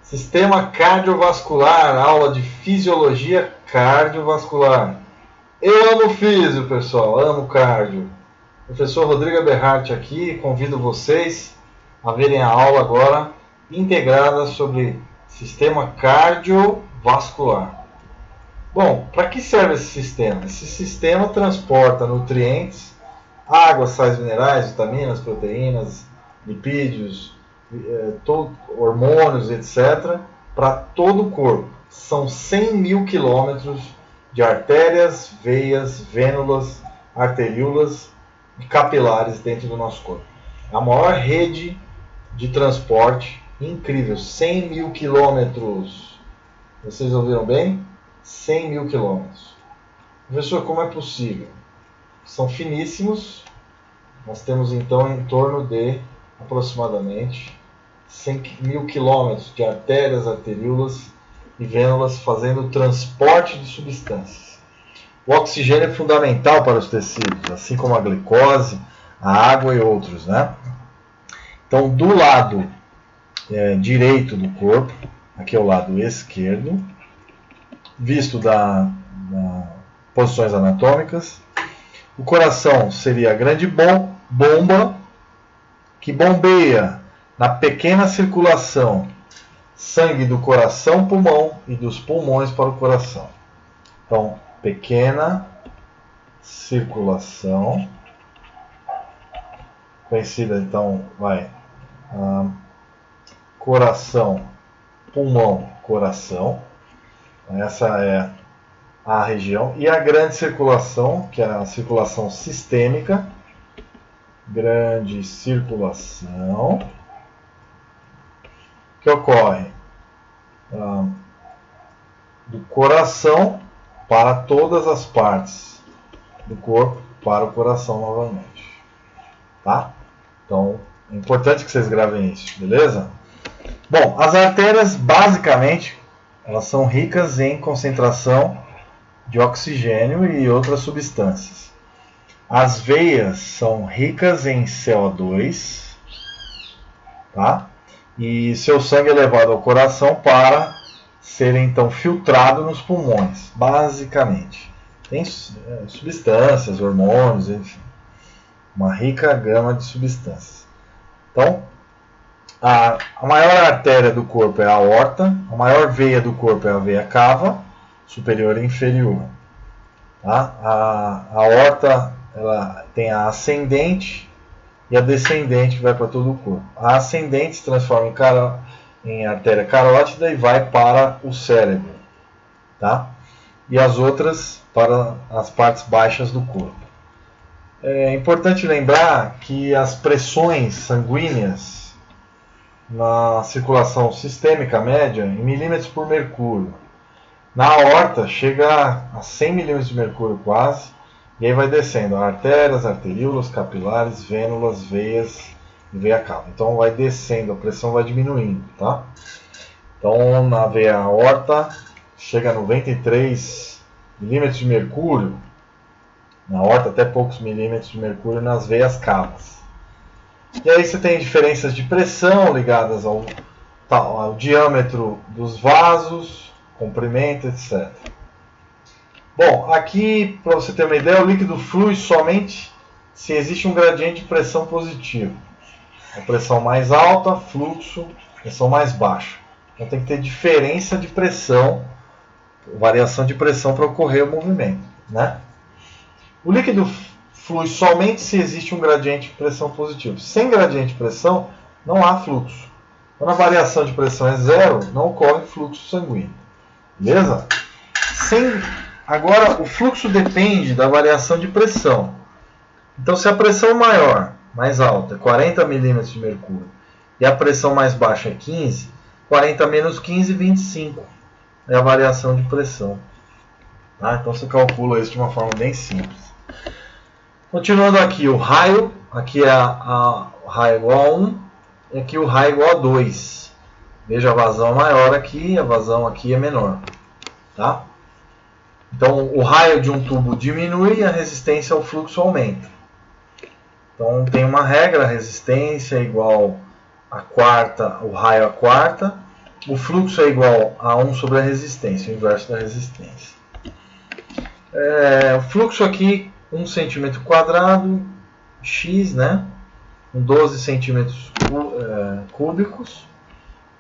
Sistema cardiovascular, aula de fisiologia cardiovascular. Eu amo físio, pessoal, amo cardio. Professor Rodrigo Eberhardt aqui, convido vocês a verem a aula agora integrada sobre sistema cardiovascular. Bom, para que serve esse sistema? Esse sistema transporta nutrientes, água, sais minerais, vitaminas, proteínas, lipídios, hormônios, etc., para todo o corpo. São 100 mil quilômetros de artérias, veias, vênulas, arteríolas e capilares dentro do nosso corpo. A maior rede de transporte, incrível, 100 mil quilômetros. Vocês ouviram bem? 100 mil quilômetros. Professor, como é possível? São finíssimos. Nós temos então em torno de aproximadamente 100 mil quilômetros de artérias, arteríolas e vênulas fazendo o transporte de substâncias. O oxigênio é fundamental para os tecidos, assim como a glicose, a água e outros, né? Então, do lado direito do corpo, aqui é o lado esquerdo, visto das posições anatômicas, o coração seria a grande bomba que bombeia na pequena circulação sangue do coração, pulmão e dos pulmões para o coração. Então, pequena circulação, conhecida então, coração, pulmão, coração. Essa é a região. E a grande circulação, que é a circulação sistêmica. Grande circulação que ocorre do coração para todas as partes do corpo, para o coração novamente. Tá? Então, é importante que vocês gravem isso, beleza? Bom, as artérias, basicamente, elas são ricas em concentração de oxigênio e outras substâncias. As veias são ricas em CO2, tá? E seu sangue é levado ao coração para ser então filtrado nos pulmões, basicamente. Tem substâncias, hormônios, enfim, uma rica gama de substâncias. Então, a maior artéria do corpo é a aorta, a maior veia do corpo é a veia cava, superior e inferior. Tá? A aorta ela tem a ascendente e a descendente que vai para todo o corpo. A ascendente se transforma em artéria carótida e vai para o cérebro. Tá? E as outras para as partes baixas do corpo. É importante lembrar que as pressões sanguíneas na circulação sistêmica média em milímetros por mercúrio. Na aorta chega a 100 milímetros de mercúrio quase, e aí vai descendo artérias, arteríolas, capilares, vênulas, veias e veia cava. Então vai descendo, a pressão vai diminuindo, tá? Então na veia aorta chega a 93 milímetros de mercúrio, na aorta até poucos milímetros de mercúrio nas veias cavas. E aí você tem diferenças de pressão ligadas ao diâmetro dos vasos, comprimento, etc. Bom, aqui, para você ter uma ideia, o líquido flui somente se existe um gradiente de pressão positivo. A pressão mais alta, fluxo, pressão mais baixa. Então tem que ter diferença de pressão, variação de pressão para ocorrer o movimento, né? O líquido flui somente se existe um gradiente de pressão positivo. Sem gradiente de pressão, não há fluxo. Quando a variação de pressão é zero, não ocorre fluxo sanguíneo. Beleza? Agora, o fluxo depende da variação de pressão. Então, se a pressão maior, mais alta, é 40 milímetros de mercúrio, e a pressão mais baixa é 15, 40 menos 15, 25. É a variação de pressão. Tá? Então, você calcula isso de uma forma bem simples. Continuando aqui, o raio, aqui é o raio igual a 1, e aqui o raio igual a 2. Veja a vazão maior aqui, a vazão aqui é menor. Tá? Então, o raio de um tubo diminui e a resistência ao fluxo aumenta. Então, tem uma regra, a resistência é igual a quarta, o raio a quarta, o fluxo é igual a 1 sobre a resistência, o inverso da resistência. O fluxo aqui, 1 centímetro quadrado, x, né? Com 12 centímetros cúbicos.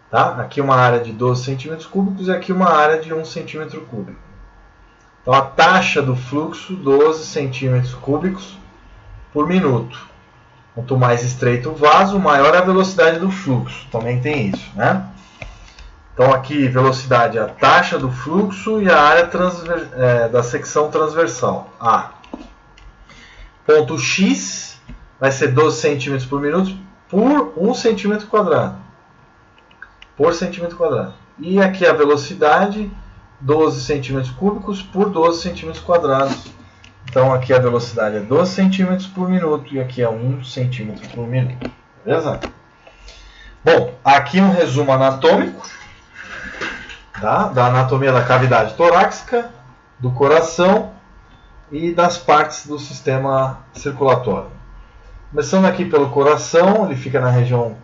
Tá? Aqui uma área de 12 centímetros cúbicos e aqui uma área de 1 centímetro cúbico. Então a taxa do fluxo, 12 centímetros cúbicos por minuto. Quanto mais estreito o vaso, maior a velocidade do fluxo. Também tem isso, né? Então aqui velocidade é a taxa do fluxo e a área da secção transversal, A. Ponto X vai ser 12 centímetros por minuto por 1 centímetro quadrado. Por centímetro quadrado. E aqui a velocidade, 12 centímetros cúbicos por 12 centímetros quadrados. Então aqui a velocidade é 12 centímetros por minuto e aqui é 1 centímetro por minuto. Beleza? Bom, aqui um resumo anatômico, tá? Da anatomia da cavidade torácica, do coração e das partes do sistema circulatório. Começando aqui pelo coração, ele fica na região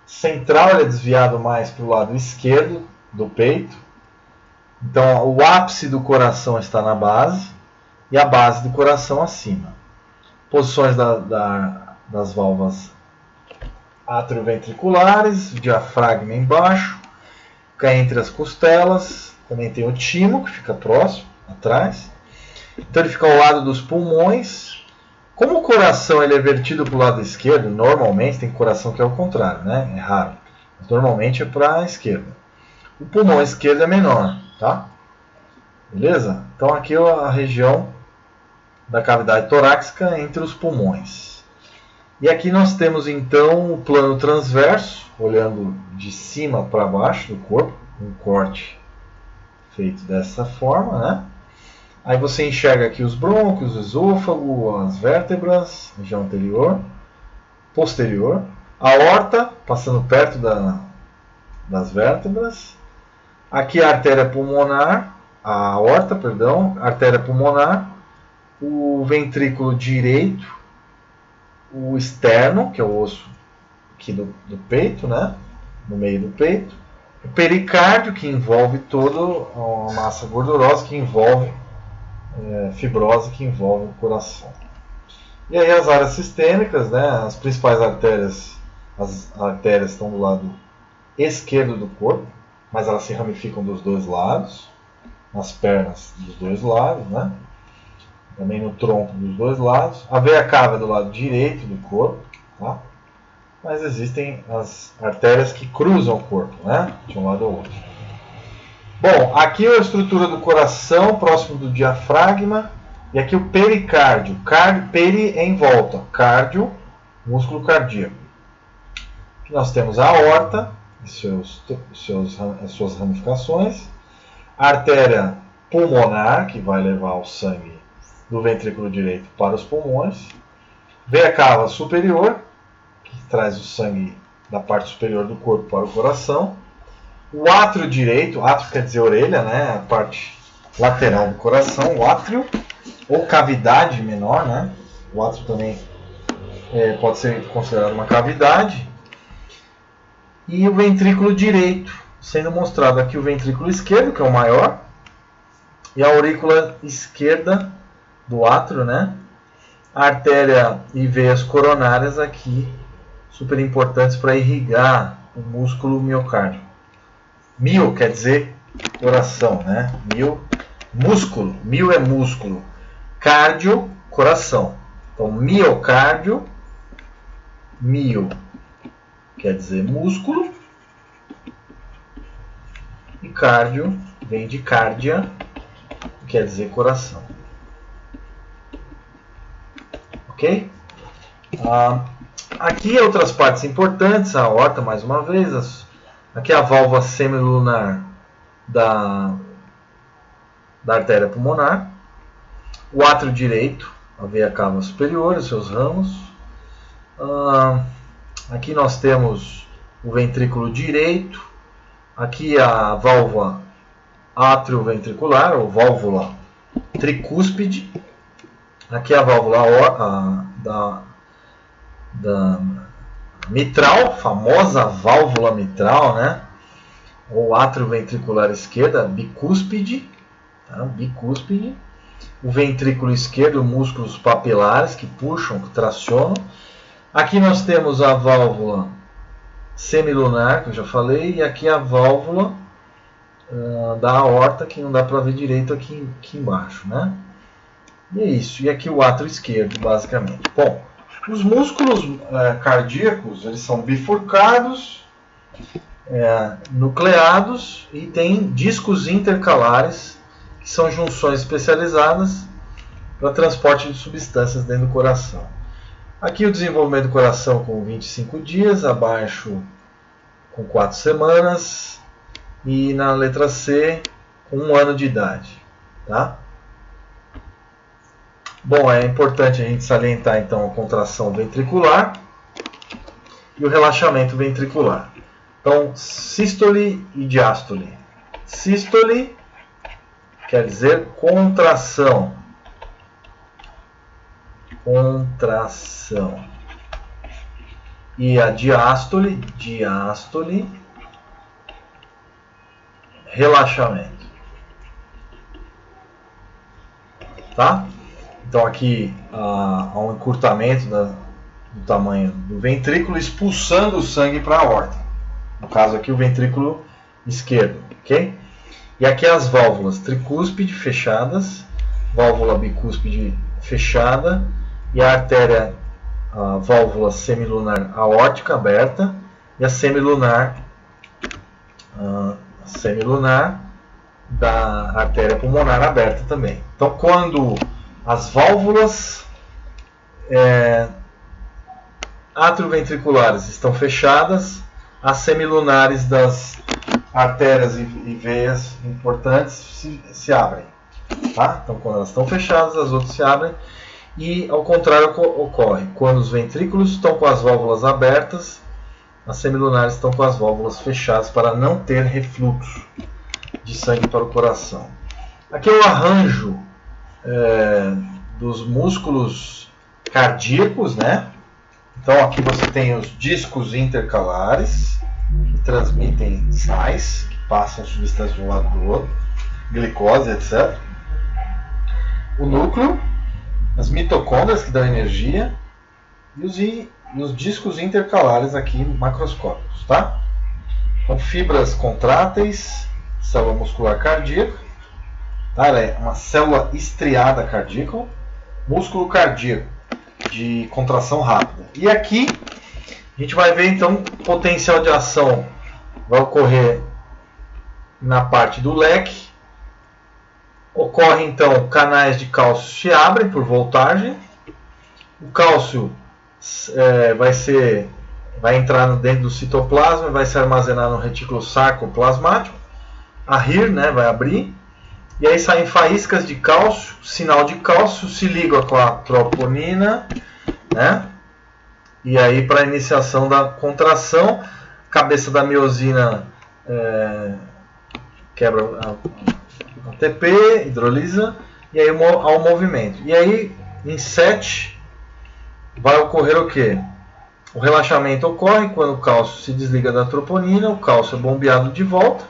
central, ele é desviado mais para o lado esquerdo do peito. Então o ápice do coração está na base e a base do coração acima. Posições das válvulas atrioventriculares, diafragma embaixo, fica entre as costelas, também tem o timo que fica próximo, atrás. Então ele fica ao lado dos pulmões. Como o coração ele é vertido para o lado esquerdo, normalmente tem coração que é o contrário, né? É raro. Mas normalmente é para a esquerda. O pulmão esquerdo é menor, tá? Beleza? Então aqui é a região da cavidade torácica entre os pulmões. E aqui nós temos então o plano transverso, olhando de cima para baixo do corpo, um corte feito dessa forma, né? Aí você enxerga aqui os brônquios, o esôfago, as vértebras, região anterior, posterior, a aorta, passando perto das vértebras. Aqui a artéria pulmonar, a aorta, perdão, artéria pulmonar, o ventrículo direito, o externo, que é o osso aqui do peito, né? No meio do peito. O pericárdio, que envolve toda a massa gordurosa, que envolve fibrose, que envolve o coração. E aí as áreas sistêmicas, né? As principais artérias, as artérias estão do lado esquerdo do corpo, mas elas se ramificam dos dois lados, nas pernas dos dois lados, né? Também no tronco dos dois lados. A veia cava é do lado direito do corpo, tá? Mas existem as artérias que cruzam o corpo, né? De um lado ao outro. Bom, aqui é a estrutura do coração, próximo do diafragma. E aqui o pericárdio. Peri é em volta. Cardio, músculo cardíaco. Aqui nós temos a aorta, as suas ramificações. A artéria pulmonar, que vai levar o sangue do ventrículo direito para os pulmões. Veia cava superior, que traz o sangue da parte superior do corpo para o coração. O átrio direito, átrio quer dizer orelha, né? A parte lateral do coração, o átrio, ou cavidade menor, né? O átrio também pode ser considerado uma cavidade. E o ventrículo direito, sendo mostrado aqui o ventrículo esquerdo, que é o maior, e a aurícula esquerda do átrio, né? A artéria e veias coronárias aqui, super importantes para irrigar o músculo miocárdio. Mio quer dizer coração, né? Músculo. Mio é músculo. Cardio, coração. Então, miocárdio. Mio quer dizer músculo. E cardio vem de cardia, quer dizer coração. Ok? Aqui outras partes importantes. A aorta, mais uma vez. Aqui a válvula semilunar da artéria pulmonar. O átrio direito, a veia cava superior, os seus ramos. Aqui nós temos o ventrículo direito. Aqui a válvula atrioventricular, ou válvula tricúspide. Aqui a válvula da mitral, famosa válvula mitral, né? ou átrio ventricular esquerdo, bicúspide, tá? Bicúspide. O ventrículo esquerdo, músculos papilares que puxam, que tracionam. Aqui nós temos a válvula semilunar, que eu já falei, e aqui a válvula da aorta, que não dá para ver direito aqui embaixo, né? E é isso. E aqui o átrio esquerdo, basicamente. Bom, os músculos cardíacos, eles são bifurcados, nucleados e tem discos intercalares, que são junções especializadas para transporte de substâncias dentro do coração. Aqui o desenvolvimento do coração com 25 dias, abaixo com 4 semanas e na letra C com 1 ano de idade. Tá? Bom, é importante a gente salientar então a contração ventricular e o relaxamento ventricular. Então, sístole e diástole. Sístole quer dizer contração. Contração. E a diástole, relaxamento. Tá? Então aqui há um encurtamento do tamanho do ventrículo, expulsando o sangue para a aorta. No caso aqui o ventrículo esquerdo, ok? E aqui as válvulas tricúspide fechadas, válvula bicúspide fechada e a artéria, a válvula semilunar aórtica aberta e a semilunar da artéria pulmonar aberta também. Então quando as válvulas atrioventriculares estão fechadas, as semilunares das artérias e veias importantes se abrem. Tá? Então, quando elas estão fechadas, as outras se abrem. E, ao contrário, ocorre. Quando os ventrículos estão com as válvulas abertas, as semilunares estão com as válvulas fechadas para não ter refluxo de sangue para o coração. Aqui é o arranjo dos músculos cardíacos, né? Então aqui você tem os discos intercalares, que transmitem sais, que passam substâncias de um lado do outro, glicose, etc. O núcleo, as mitocôndrias que dão energia, e os discos intercalares aqui macroscópicos, tá? Então fibras contráteis, célula muscular cardíaca, tá? Ela é uma célula estriada cardíaca, músculo cardíaco de contração rápida. E aqui a gente vai ver então potencial de ação vai ocorrer na parte do leque. Ocorre então canais de cálcio se abrem por voltagem. O cálcio vai entrar dentro do citoplasma e vai se armazenar no retículo sarcoplasmático. A RIR, né, vai abrir. E aí saem faíscas de cálcio, sinal de cálcio, se liga com a troponina, né? E aí para a iniciação da contração, cabeça da miosina quebra a ATP, hidrolisa, e aí há um movimento. E aí em 7 vai ocorrer o quê? O relaxamento ocorre quando o cálcio se desliga da troponina, o cálcio é bombeado de volta,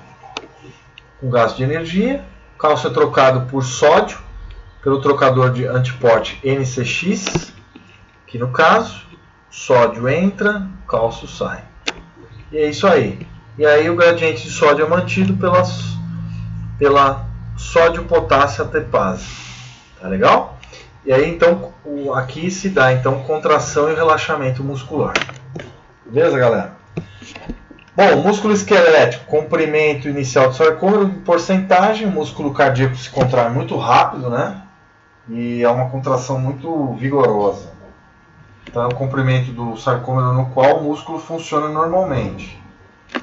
com gasto de energia. O cálcio é trocado por sódio, pelo trocador de antiporte NCX, que no caso, sódio entra, cálcio sai. E é isso aí. E aí o gradiente de sódio é mantido pela sódio-potássio ATPase. Tá legal? E aí então, aqui se dá então contração e relaxamento muscular. Beleza, galera? Bom, músculo esquelético, comprimento inicial do sarcômero em porcentagem, o músculo cardíaco se contrai muito rápido, né? E é uma contração muito vigorosa. Então é o comprimento do sarcômero no qual o músculo funciona normalmente.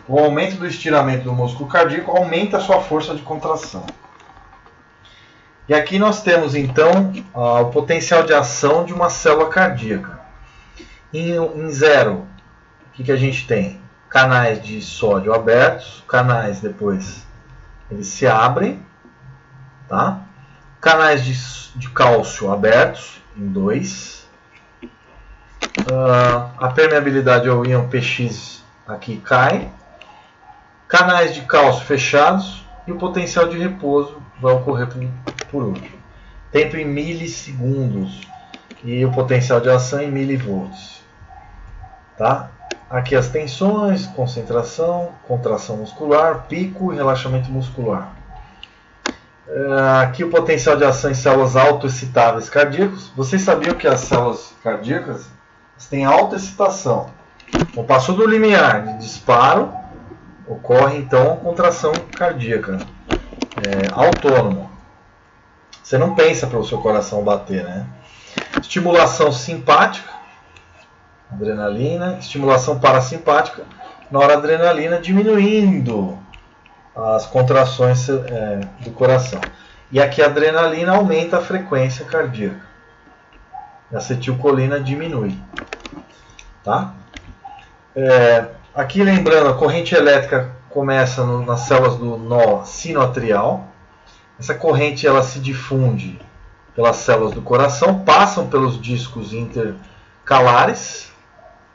O aumento do estiramento do músculo cardíaco aumenta a sua força de contração. E aqui nós temos então o potencial de ação de uma célula cardíaca. Em 0, o que a gente tem? Canais de sódio abertos, canais depois eles se abrem, tá? Canais de cálcio abertos em 2. A permeabilidade ao íon Px aqui cai. Canais de cálcio fechados e o potencial de repouso vai ocorrer por último. Tempo em milissegundos e o potencial de ação em milivolts. Tá? Aqui as tensões, concentração, contração muscular, pico e relaxamento muscular. Aqui o potencial de ação em células autoexcitáveis cardíacas. Vocês sabiam que as células cardíacas têm autoexcitação. Então, passou do limiar de disparo, ocorre então a contração cardíaca autônoma. Você não pensa para o seu coração bater, né? Estimulação simpática, adrenalina, estimulação parasimpática, noradrenalina, diminuindo as contrações do coração. E aqui a adrenalina aumenta a frequência cardíaca. A acetilcolina diminui. Tá? Aqui lembrando, a corrente elétrica começa nas células do nó sinoatrial. Essa corrente ela se difunde pelas células do coração, passam pelos discos intercalares,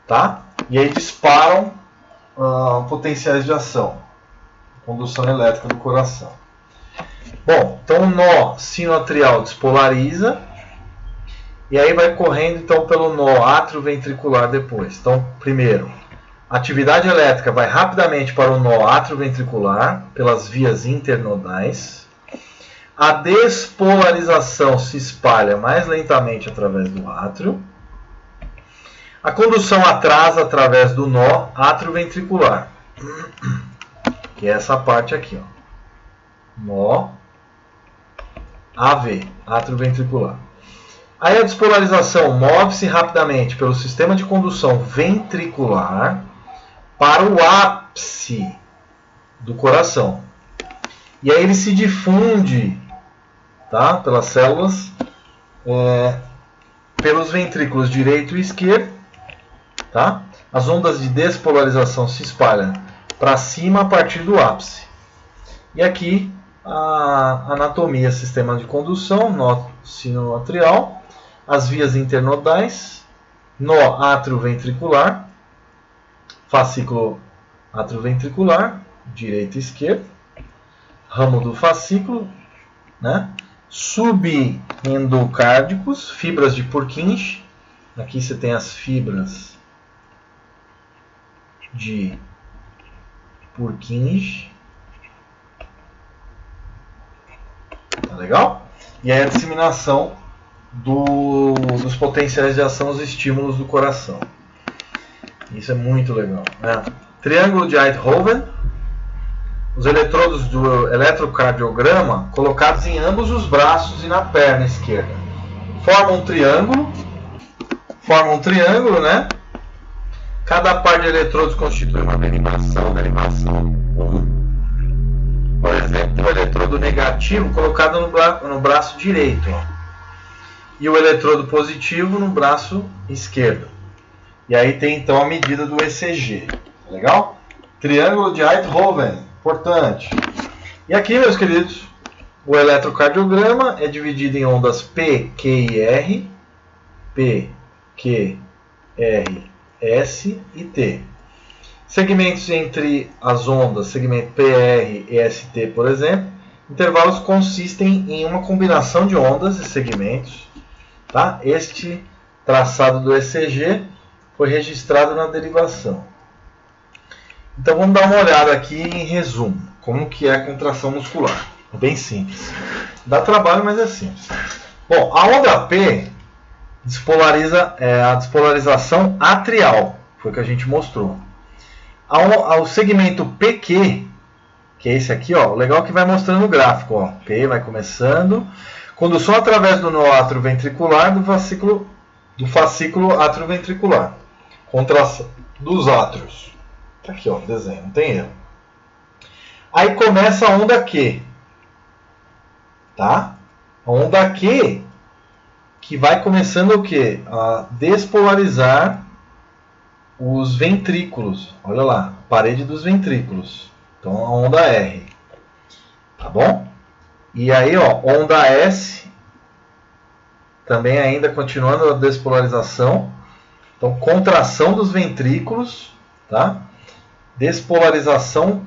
tá? E aí disparam potenciais de ação, condução elétrica do coração. Bom, então o nó sinoatrial despolariza e aí vai correndo então pelo nó atrioventricular depois. Então, primeiro, a atividade elétrica vai rapidamente para o nó atrioventricular pelas vias internodais. A despolarização se espalha mais lentamente através do átrio. A condução atrasa através do nó atrioventricular, que é essa parte aqui, ó. Nó AV, atrioventricular. Aí a despolarização move-se rapidamente pelo sistema de condução ventricular para o ápice do coração. E aí ele se difunde, tá, pelas células, pelos ventrículos direito e esquerdo. Tá? As ondas de despolarização se espalham para cima a partir do ápice. E aqui a anatomia, sistema de condução, nó sinoatrial, as vias internodais, nó atrioventricular, fascículo atrioventricular, direito e esquerdo, ramo do fascículo, né? Subendocárdicos, fibras de Purkinje. Aqui você tem as fibras de Purkinje. Tá legal? E aí a disseminação dos potenciais de ação, os estímulos do coração. Isso é muito legal, né? Triângulo de Einthoven. Os eletrodos do eletrocardiograma colocados em ambos os braços e na perna esquerda. Formam um triângulo, né? Cada par de eletrodos constitui uma derivação 1. Por exemplo, o eletrodo negativo colocado no braço direito, ó, e o eletrodo positivo no braço esquerdo. E aí tem então a medida do ECG. Legal? Triângulo de Einthoven. Importante. E aqui, meus queridos, o eletrocardiograma é dividido em ondas P, Q e R, P, Q, R, S e T. Segmentos entre as ondas, segmento PR e ST, por exemplo, intervalos consistem em uma combinação de ondas e segmentos. Tá? Este traçado do ECG foi registrado na derivação. Então vamos dar uma olhada aqui em resumo, como que é a contração muscular. É bem simples. Dá trabalho, mas é simples. Bom, a onda P despolariza a despolarização atrial, foi o que a gente mostrou. Ao segmento PQ, que é esse aqui, ó, o legal é que vai mostrando o gráfico, ó. P vai começando, condução através do nó atrioventricular do fascículo atrioventricular, contração dos átrios. Aqui, ó, desenho, não tem erro. Aí começa a onda Q, tá? A onda Q que vai começando o quê? A despolarizar os ventrículos. Olha lá, parede dos ventrículos. Então a onda R, tá bom? E aí, ó, onda S também ainda continuando a despolarização. Então contração dos ventrículos, tá? Despolarização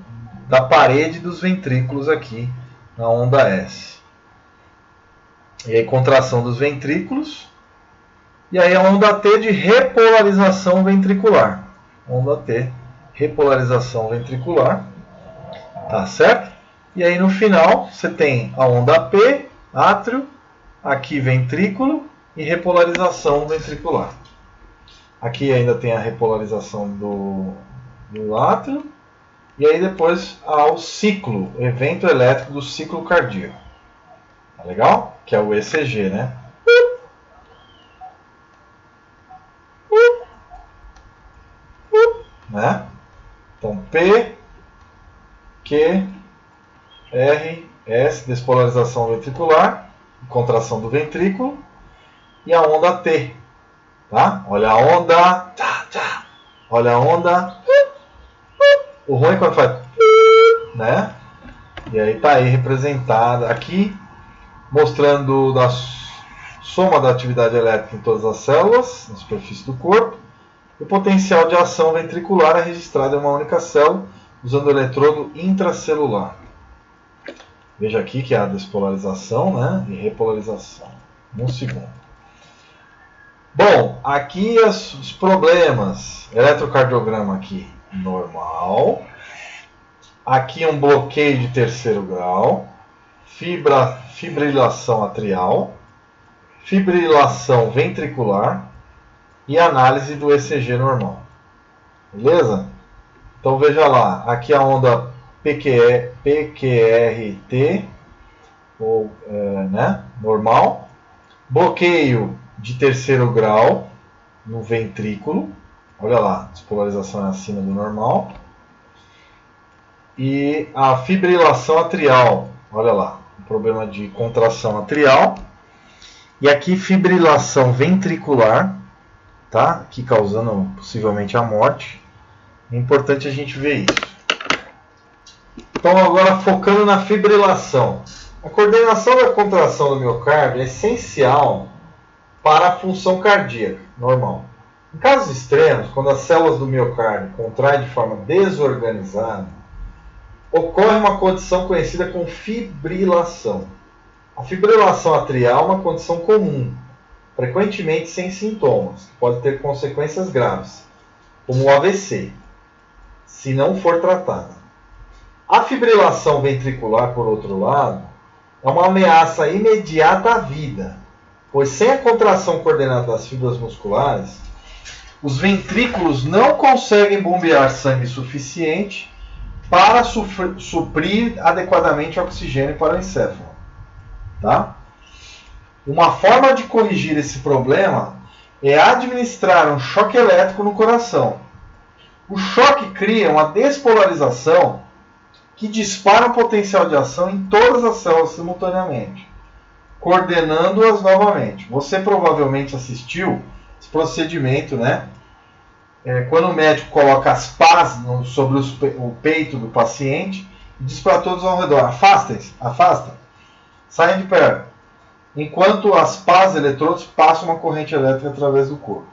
da parede dos ventrículos aqui na onda S. E aí contração dos ventrículos. E aí a onda T de repolarização ventricular. Onda T, repolarização ventricular. Tá certo? E aí no final você tem a onda P, átrio, aqui ventrículo e repolarização ventricular. Aqui ainda tem a repolarização do átrio. E aí depois ao ciclo, evento elétrico do ciclo cardíaco. Tá legal? Que é o ECG, né? Né? Então P, Q, R, S, despolarização ventricular, contração do ventrículo, e a onda T. Tá? Olha a onda. Olha a onda. O ruim é quando faz. Né? E aí está aí representada aqui, mostrando a soma da atividade elétrica em todas as células, na superfície do corpo. O potencial de ação ventricular é registrado em uma única célula, usando o eletrodo intracelular. Veja aqui que é a despolarização, né, e repolarização. 1 segundo. Bom, aqui os problemas. Eletrocardiograma aqui, normal. Aqui um bloqueio de terceiro grau. Fibrilação atrial. Fibrilação ventricular. E análise do ECG normal. Beleza? Então veja lá, aqui a onda PQRT, ou, né, normal. Bloqueio de terceiro grau no ventrículo. Olha lá, despolarização é acima do normal. E a fibrilação atrial. Olha lá, um problema de contração atrial. E aqui fibrilação ventricular. Tá? Aqui causando possivelmente a morte. É importante a gente ver isso. Então agora focando na fibrilação. A coordenação da contração do miocárdio é essencial para a função cardíaca normal. Em casos extremos, quando as células do miocárdio contraem de forma desorganizada, ocorre uma condição conhecida como fibrilação. A fibrilação atrial é uma condição comum, frequentemente sem sintomas, que pode ter consequências graves, como o AVC, se não for tratada. A fibrilação ventricular, por outro lado, é uma ameaça imediata à vida, pois sem a contração coordenada das fibras musculares, os ventrículos não conseguem bombear sangue suficiente para suprir adequadamente oxigênio para o encéfalo. Tá? Uma forma de corrigir esse problema é administrar um choque elétrico no coração. O choque cria uma despolarização que dispara o potencial de ação em todas as células simultaneamente, coordenando-as novamente. Você provavelmente assistiu esse procedimento, né? Quando o médico coloca as pás sobre o peito do paciente e diz para todos ao redor: afastem-se, afasta, saiam de perto. Enquanto as pás eletrodos passam uma corrente elétrica através do corpo.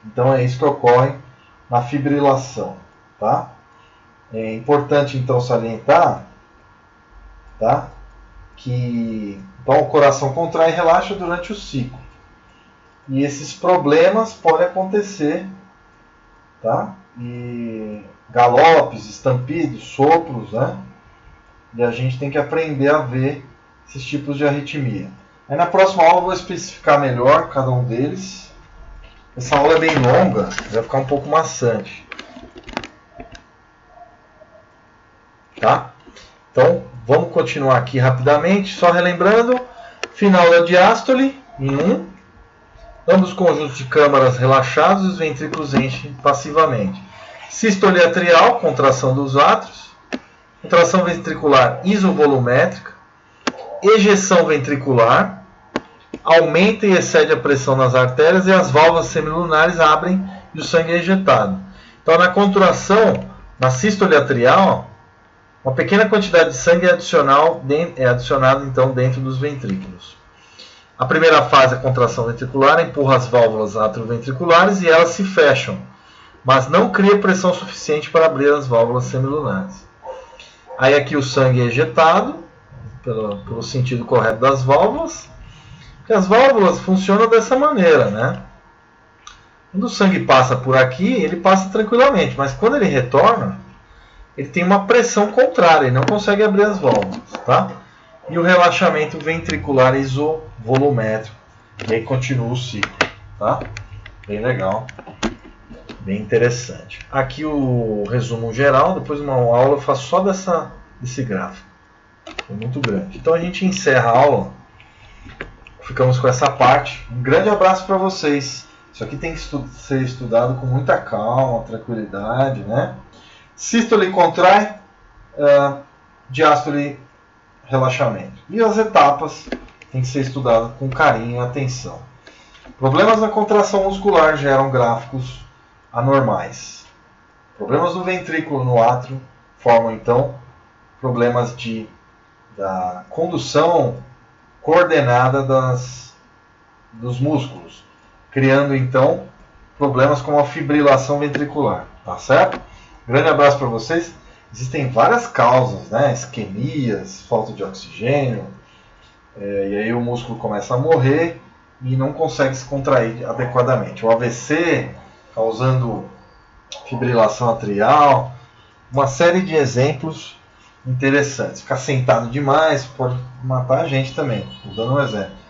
Então é isso que ocorre na fibrilação. Tá? É importante então salientar, tá, que então, o coração contrai e relaxa durante o ciclo. E esses problemas podem acontecer, tá? E galopes, estampidos, sopros, né? E a gente tem que aprender a ver esses tipos de arritmia. Aí na próxima aula eu vou especificar melhor cada um deles. Essa aula é bem longa, vai ficar um pouco maçante. Tá? Então, vamos continuar aqui rapidamente, só relembrando. Final da diástole, em 1. Ambos conjuntos de câmaras relaxados e os ventrículos enchem passivamente. Sístole atrial, contração dos átrios. Contração ventricular isovolumétrica. Ejeção ventricular. Aumenta e excede a pressão nas artérias e as válvulas semilunares abrem e o sangue é ejetado. Então, na contração, na sístole atrial, uma pequena quantidade de sangue é adicionada então dentro dos ventrículos. A primeira fase, a contração ventricular, empurra as válvulas atrioventriculares e elas se fecham, mas não cria pressão suficiente para abrir as válvulas semilunares. Aí aqui o sangue é ejetado pelo sentido correto das válvulas. Porque as válvulas funcionam dessa maneira, né? Quando o sangue passa por aqui, ele passa tranquilamente, mas quando ele retorna, ele tem uma pressão contrária, ele não consegue abrir as válvulas, tá? E o relaxamento ventricular isovolumétrico, e aí continua o ciclo, tá? Bem legal, bem interessante. Aqui o resumo geral, depois uma aula eu faço só desse gráfico, é muito grande. Então a gente encerra a aula, ficamos com essa parte. Um grande abraço para vocês. Isso aqui tem que ser estudado com muita calma, tranquilidade, né? Sístole contrai, diástole relaxamento. E as etapas tem que ser estudado com carinho e atenção. Problemas na contração muscular geram gráficos anormais. Problemas no ventrículo, no átrio, formam então problemas da condução coordenada dos músculos, criando então problemas como a fibrilação ventricular, tá certo? Grande abraço para vocês. Existem várias causas, né? Isquemias, falta de oxigênio, e aí o músculo começa a morrer e não consegue se contrair adequadamente. O AVC causando fibrilação atrial, uma série de exemplos interessantes. Ficar sentado demais pode matar a gente também, estou dando um exemplo.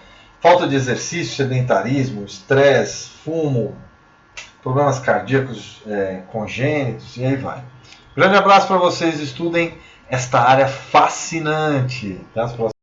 Falta de exercício, sedentarismo, estresse, fumo, problemas cardíacos congênitos e aí vai. Grande abraço para vocês, estudem esta área fascinante. Até as próximas.